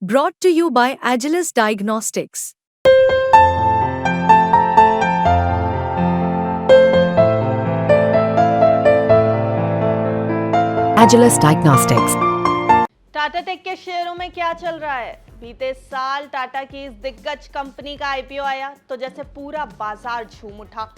Brought to you by Agilus Diagnostics. Agilus Diagnostics. Tata tech के शेयरों में क्या चल रहा है? बीते साल टाटा की इस दिग्गज कंपनी का आईपीओ आया तो जैसे पूरा बाजार झूम उठा।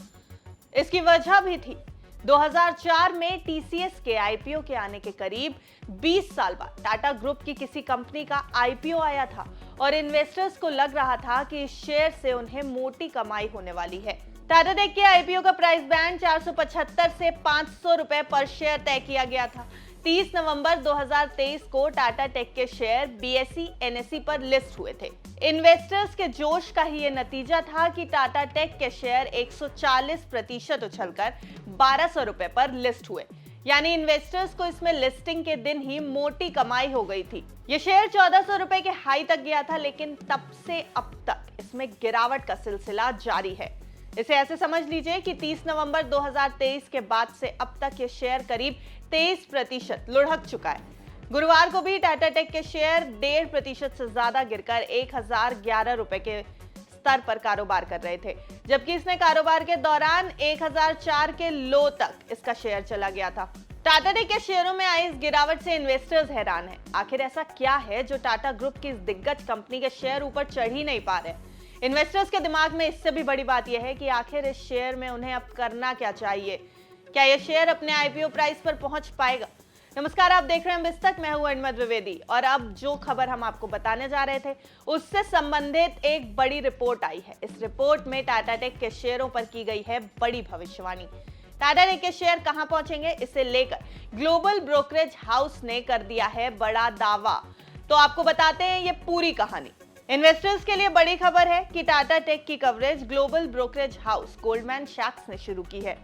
इसकी वजह भी थी 2004 में टीसीएस के आईपीओ के आने के करीब 20 साल बाद टाटा ग्रुप की किसी कंपनी का आईपीओ आया था और इन्वेस्टर्स को लग रहा था कि इस शेयर से उन्हें मोटी कमाई होने वाली है। टाटा टेक के आईपीओ का प्राइस बैंड 475 से 500 रुपए पर शेयर तय किया गया था। 30 नवंबर 2023 को टाटा टेक के शेयर बीएसई एनएसई पर लिस्ट हुए थे। इन्वेस्टर्स के जोश का ही ये नतीजा था कि टाटा टेक के शेयर 140% उछलकर 1200 रुपए पर लिस्ट हुए। यानी इन्वेस्टर्स को इसमें लिस्टिंग के दिन ही मोटी कमाई हो गई थी। ये शेयर 1400 रुपए के हाई तक गया था, लेकिन तब से अब तक इसमें गिरावट का सिलसिला जारी है। इसे ऐसे समझ लीजिए कि 30 नवंबर 2023 के बाद से अब तक ये शेयर करीब 23% लुढ़क चुका है। गुरुवार को भी टाटा टेक के शेयर 1.5% से ज्यादा गिरकर 1011 रुपए के स्तर पर कारोबार कर रहे थे, जबकि इसने कारोबार के दौरान 1004 के लो तक इसका शेयर चला गया था। टाटा टेक के शेयरों में आई इस गिरावट से इन्वेस्टर्स हैरान हैं। आखिर ऐसा क्या है जो टाटा ग्रुप की इस दिग्गज कंपनी के शेयर ऊपर चढ़ ही नहीं पा रहे? इन्वेस्टर्स के दिमाग में इससे भी बड़ी बात यह है कि आखिर इस शेयर में उन्हें अब करना क्या चाहिए। क्या यह शेयर अपने आईपीओ प्राइस पर पहुंच पाएगा? नमस्कार, आप देख रहे हैं बिस्तक। मैं हूं अहमद द्विवेदी और अब जो खबर हम आपको बताने जा रहे थे उससे संबंधित एक बड़ी रिपोर्ट आई है। इस रिपोर्ट में टाटा टेक के शेयरों पर की गई है बड़ी भविष्यवाणी। टाटा टेक के शेयर कहां पहुंचेंगे, इसे लेकर ग्लोबल ब्रोकरेज हाउस ने कर दिया है बड़ा दावा। तो आपको बताते हैं ये पूरी कहानी। इन्वेस्टर्स के लिए बड़ी खबर है कि टाटा टेक की coverage global brokerage house Goldman सैक्स ने शुरू की है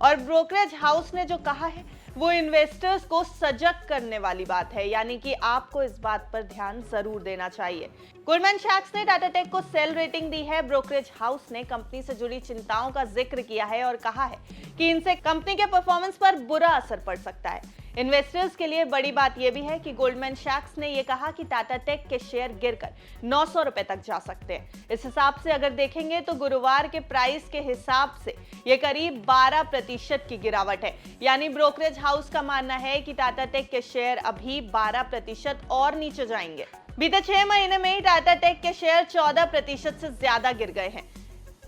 और ब्रोकरेज हाउस ने जो कहा है वो इन्वेस्टर्स को सजग करने वाली बात है, यानी कि आपको इस बात पर ध्यान जरूर देना चाहिए। गोल्डमैन सैक्स ने टाटा टेक को सेल रेटिंग दी है। ब्रोकरेज हाउस ने कंपनी से जुड़ी चिंताओं का जिक्र किया है और कहा है कि इनसे कंपनी के परफॉर्मेंस पर बुरा असर पड़ सकता है। इन्वेस्टर्स के लिए बड़ी बात यह भी है कि गोल्डमैन सैक्स ने यह कहा कि टाटा टेक के शेयर गिरकर 900 रुपए तक जा सकते हैं। इस हिसाब से अगर देखेंगे तो गुरुवार के प्राइस के हिसाब से यह करीब 12% की गिरावट है। यानी ब्रोकरेज हाउस का मानना है कि टाटा टेक के शेयर अभी 12% और नीचे जाएंगे। बीते 6 महीने में ही टाटा टेक के शेयर 14% से ज्यादा गिर गए हैं।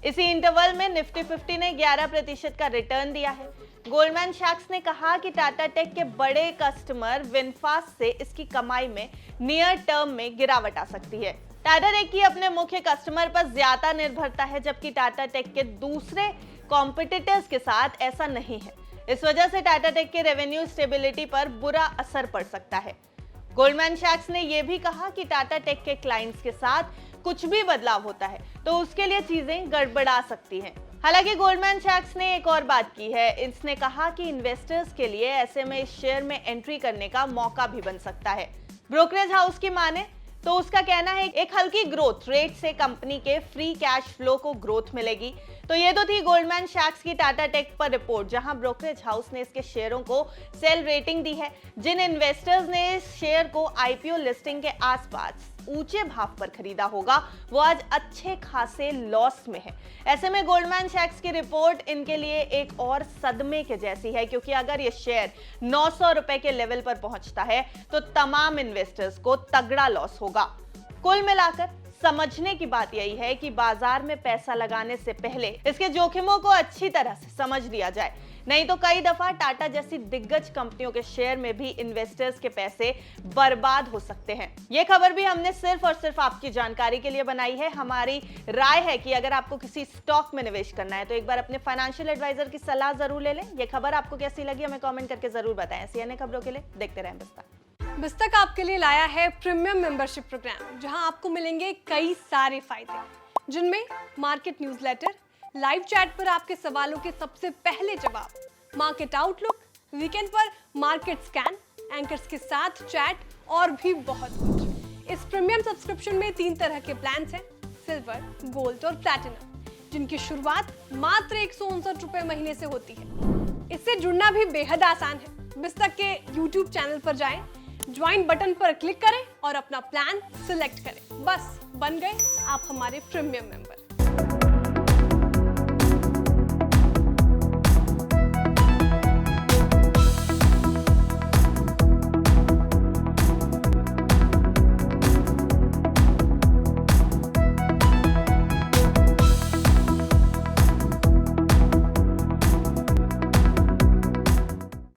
इसी इंटरवल में निफ्टी 50 ने 11% का रिटर्न दिया है। गोल्डमैन सैक्स ने कहा कि टाटा टेक के बड़े कस्टमर विनफास्ट से इसकी कमाई में नियर टर्म में गिरावट आ सकती है। टाटा टेक की अपने मुख्य कस्टमर पर ज्यादा निर्भरता है, जबकि टाटा टेक के दूसरे कॉम्पिटिटर्स के साथ ऐसा नहीं है। इस वजह से टाटा टेक के रेवेन्यू स्टेबिलिटी पर बुरा असर पड़ सकता है। गोल्डमैन सैक्स ने यह भी कहा कि टाटा टेक के क्लाइंट्स के साथ कुछ भी बदलाव होता है तो उसके लिए चीजें गड़बड़ा सकती हैं। हालांकि गोल्डमैन सैक्स ने एक और बात की है। इसने कहा कि इन्वेस्टर्स के लिए ऐसे में इस शेयर में एंट्री करने का मौका भी बन सकता है। ब्रोकरेज हाउस की माने तो उसका कहना है एक हल्की ग्रोथ रेट से कंपनी के फ्री कैश फ्लो को ग्रोथ मिलेगी। तो ये तो थी गोल्डमैन सैक्स की टाटा टेक पर रिपोर्ट, जहां ब्रोकरेज हाउस ने इसके शेयरों को सेल रेटिंग दी है। जिन इन्वेस्टर्स ने इस शेयर को आईपीओ लिस्टिंग के आसपास ऊंचे भाव पर खरीदा होगा वो आज अच्छे खासे लॉस में है। ऐसे में गोल्डमैन सैक्स की रिपोर्ट इनके लिए एक और सदमे के जैसी है, क्योंकि अगर ये शेयर 900 रुपए के लेवल पर पहुंचता है तो तमाम इन्वेस्टर्स को तगड़ा लॉस होगा। कुल मिलाकर समझने की बात यही है कि बाजार में पैसा लगाने से पहले इसके जोखिमों को अच्छी तरह से समझ लिया जाए, नहीं तो कई दफा टाटा जैसी दिग्गज कंपनियों के शेयर में भी इन्वेस्टर्स के पैसे बर्बाद हो सकते हैं। ये खबर भी हमने सिर्फ और सिर्फ आपकी जानकारी के लिए बनाई है। हमारी राय है कि अगर आपको किसी स्टॉक में निवेश करना है तो एक बार अपने फाइनेंशियल एडवाइजर की सलाह जरूर ले लें। ये खबर आपको कैसी लगी हमें कमेंट करके जरूर बताएं। ऐसी अन्य खबरों के लिए देखते रहें बिस्तक आपके लिए लाया है प्रीमियम मेंबरशिप प्रोग्राम, जहां आपको मिलेंगे कई सारे फायदे, जिनमें मार्केट न्यूज़लेटर, लाइव चैट पर आपके सवालों के सबसे पहले जवाब, मार्केट आउटलुक, वीकेंड पर मार्केट स्कैन, एंकर्स के साथ चैट और भी बहुत कुछ। इस प्रीमियम सब्सक्रिप्शन में 3 तरह के प्लान्स हैं, सिल्वर, गोल्ड और प्लैटिनम, जिनकी शुरुआत मात्र 159 रुपए महीने से होती है। इससे जुड़ना भी बेहद आसान है। बिस्तक के YouTube चैनल पर जाएं, ज्वाइन बटन पर क्लिक करें और अपना प्लान सिलेक्ट करें। बस बन गए आप हमारे प्रीमियम मेंबर।